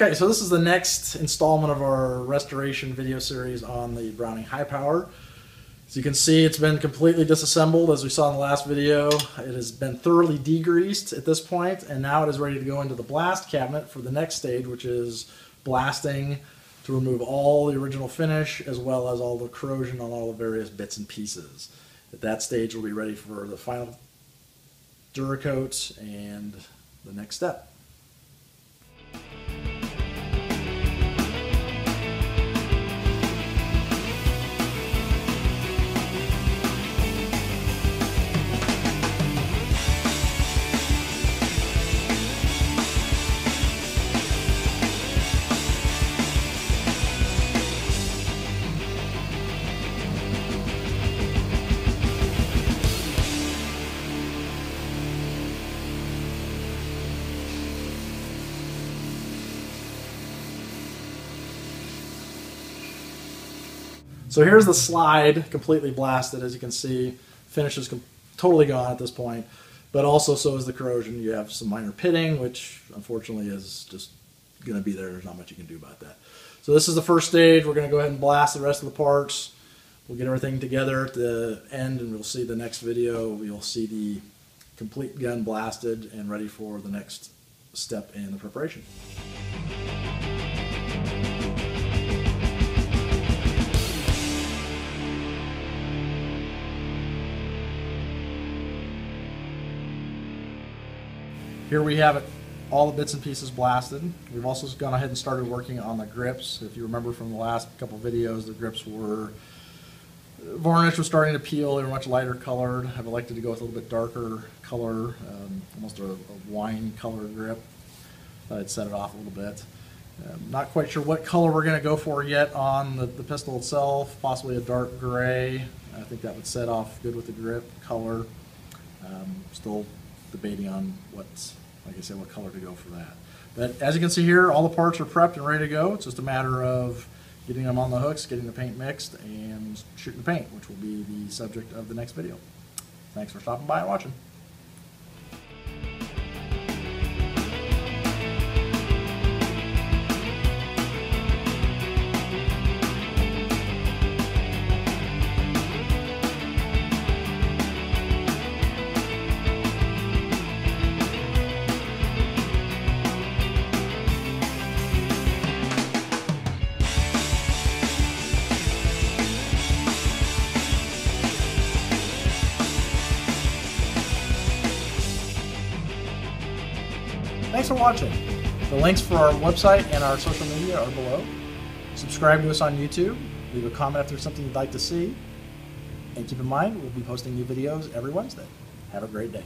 Okay, so this is the next installment of our restoration video series on the Browning High Power. As you can see, it's been completely disassembled as we saw in the last video. It has been thoroughly degreased at this point, and now it is ready to go into the blast cabinet for the next stage, which is blasting to remove all the original finish as well as all the corrosion on all the various bits and pieces. At that stage, we'll be ready for the final Duracoat and the next step. So here's the slide completely blasted. As you can see, finish is totally gone at this point, but also so is the corrosion. You have some minor pitting, which unfortunately is just going to be there. There's not much you can do about that. So this is the first stage. We're going to go ahead and blast the rest of the parts. We'll get everything together at the end, and we'll see the next video. You'll see the complete gun blasted and ready for the next step in the preparation. Here we have it, all the bits and pieces blasted. We've also gone ahead and started working on the grips. If you remember from the last couple videos, the grips were, varnish was starting to peel. They were much lighter colored. I've elected to go with a little bit darker color, almost a wine color grip. I'd set it off a little bit. Not quite sure what color we're going to go for yet on the pistol itself, possibly a dark gray. I think that would set off good with the grip color. Still debating on like I said, what color to go for that. But as you can see here, all the parts are prepped and ready to go. It's just a matter of getting them on the hooks, getting the paint mixed, and shooting the paint, which will be the subject of the next video. Thanks for stopping by and watching. Thanks for watching. The links for our website and our social media are below. Subscribe to us on YouTube. Leave a comment if there's something you'd like to see. And keep in mind, we'll be posting new videos every Wednesday. Have a great day.